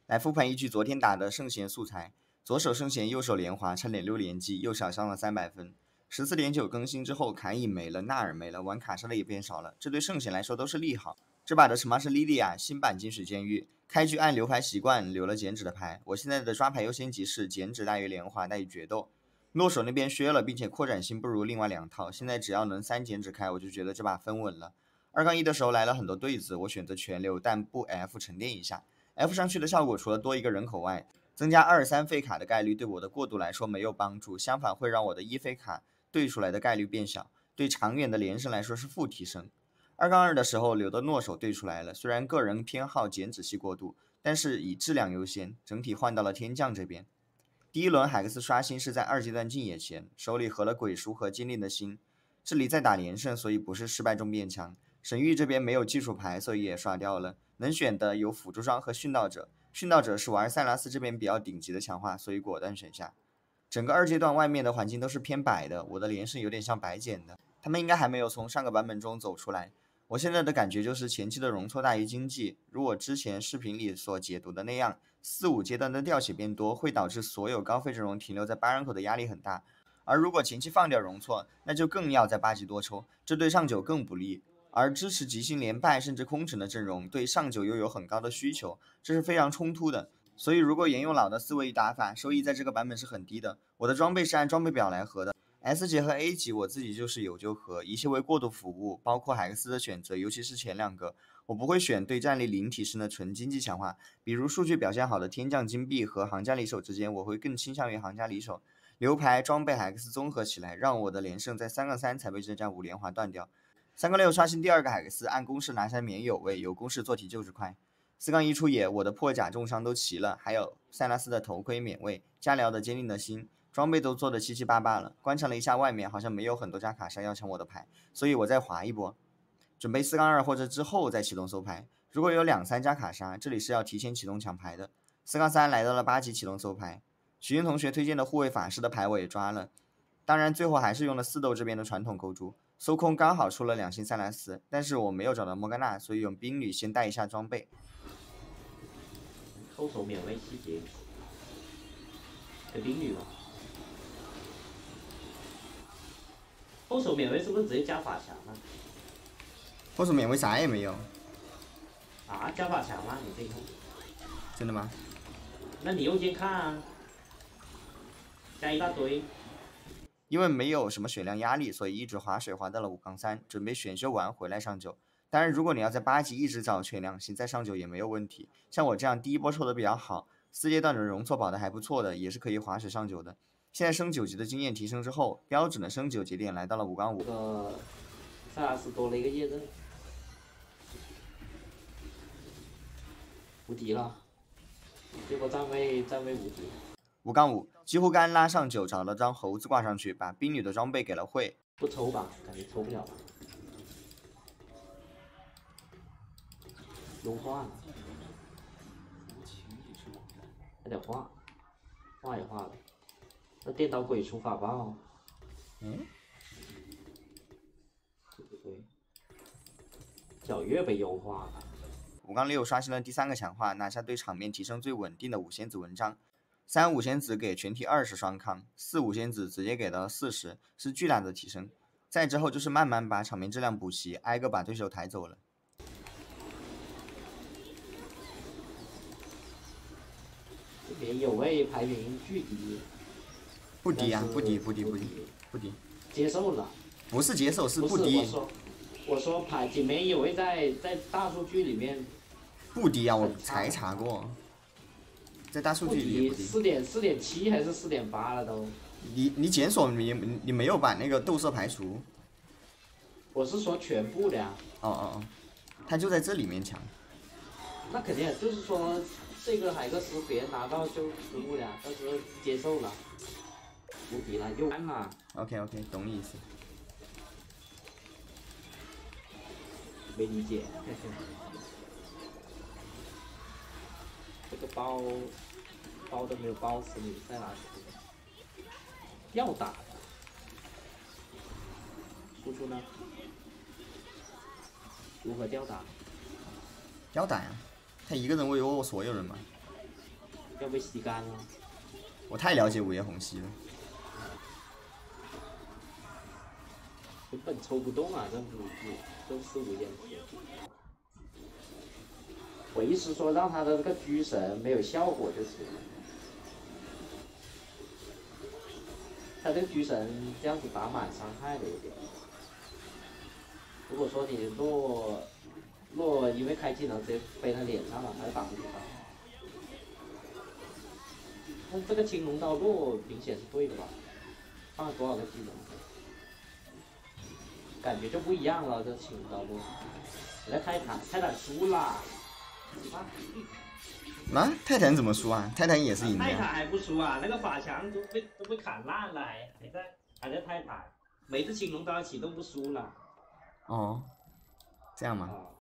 来复盘一局昨天打的圣贤素材，左手圣贤，右手莲华，差点6连击，又小伤了300分。14.9更新之后，卡隐没了，纳尔没了，玩卡莎的也变少了，这对圣贤来说都是利好。这把的什么是莉莉娅新版金水监狱，开局按留牌习惯留了减脂的牌，我现在的抓牌优先级是减脂大于莲华大于决斗。落手那边削了，并且扩展性不如另外2套，现在只要能3减脂开，我就觉得这把分稳了。2-1的时候来了很多对子，我选择全流，但不 F 沉淀一下。F 上去的效果除了多一个人口外，增加2-3废卡的概率对我的过渡来说没有帮助，相反会让我的1废卡对出来的概率变小，对长远的连胜来说是负提升。2-2的时候留的诺手对出来了，虽然个人偏好减脂系过渡，但是以质量优先，整体换到了天降这边。第一轮海克斯刷新是在2阶段竞野前，手里合了鬼书和坚定的心，这里在打连胜，所以不是失败中变强。神域这边没有技术牌，所以也刷掉了，能选的有辅助装和殉道者，殉道者是玩塞拉斯这边比较顶级的强化，所以果断选下。整个2阶段外面的环境都是偏白的，我的连胜有点像白捡的，他们应该还没有从上个版本中走出来。我现在的感觉就是前期的容错大于经济，如我之前视频里所解读的那样，4-5阶段的掉血变多，会导致所有高费阵容停留在8人口的压力很大。而如果前期放掉容错，那就更要在8级多抽，这对上9更不利。而支持即兴连败甚至空城的阵容，对上9又有很高的需求，这是非常冲突的。所以如果沿用老的思维打法，收益在这个版本是很低的。我的装备是按装备表来合的。S 级和 A 级我自己就是有就合，一切为过渡服务，包括海克斯的选择，尤其是前2个，我不会选对战力零提升的纯经济强化，比如数据表现好的天降金币和行家里手之间，我会更倾向于行家里手。流牌装备海克斯综合起来，让我的连胜在3-3才被这张5连华断掉。3-6刷新第2个海克斯，按公式拿下免有位，有公式做题就是快。4-1出野，我的破甲重伤都齐了，还有塞拉斯的头盔免位，加辽的坚定的心。装备都做的七七八八了，观察了一下外面，好像没有很多家卡莎要抢我的牌，所以我再滑一波，准备4-2或者之后再启动搜牌。如果有2-3家卡莎，这里是要提前启动抢牌的。4-3来到了8级启动搜牌，许云同学推荐的护卫法师的牌我也抓了，当然最后还是用了4斗这边的传统构筑，搜空刚好出了2星塞拉斯，但是我没有找到莫甘娜，所以用冰女先带一下装备。后手免位细节，给冰女吧。后手免位是不是直接加法强了？后手免位啥也没有。啊，加法强了，你这个。真的吗？那你右键看啊，加一大堆。因为没有什么血量压力，所以一直划水划到了5-3，准备选修完回来上9。当然，如果你要在8级一直找全2星再上9也没有问题。像我这样第一波抽的比较好，4阶段的容错保的还不错的，也是可以划水上9的。现在升9级的经验提升之后，标准的升9节点来到了5-5。这个塞拉斯多了一个夜刃，无敌了，这波站位无敌。5-5，几乎刚拉上9，找了张猴子挂上去，把冰女的装备给了慧。不抽吧，感觉抽不了了。优化了，还得画，画也画了。那电刀鬼出法爆，对不对？皎月被优化了。5-6刷新了第3个强化，拿下对场面提升最稳定的5仙子文章。3-5仙子给全体20双抗，4-5仙子直接给到40，是巨大的提升。再之后就是慢慢把场面质量补齐，挨个把对手抬走了。这边有位排名巨低。不低啊，不低。接受了。不是接受，是不低。我说排锦梅有位在大数据里面。不低啊，我才查过，在大数据里也不低。4.7还是4.8了都。你检索你没有把那个豆色排除。我是说全部的呀。哦，他就在这里面抢。那肯定就是说这个海克斯别人拿到就失误了，到时候接受了。无敌了，又干了。OK， 懂你意思。没理解。这个包都没有包死你，塞拉斯。吊打的。输出呢？如何吊打？吊打呀，他一个人围殴所有人嘛。要被吸干了。我太了解午夜红溪了。根本抽不动啊，这四五件。我意思说让他的这个狙神没有效果就行了。他这个狙神这样子打满伤害的有点。如果说你洛因为开技能直接飞他脸上了，还打不住他。那这个青龙刀洛明显是对的吧？放了多少个技能？感觉就不一样了，这青龙刀洛。你的泰坦输啦！啊，泰坦怎么输啊？泰坦也是赢的呀。泰坦还不输啊？那个法强都被砍烂了，还在泰坦，每次青龙刀启动不输了。哦，这样吗？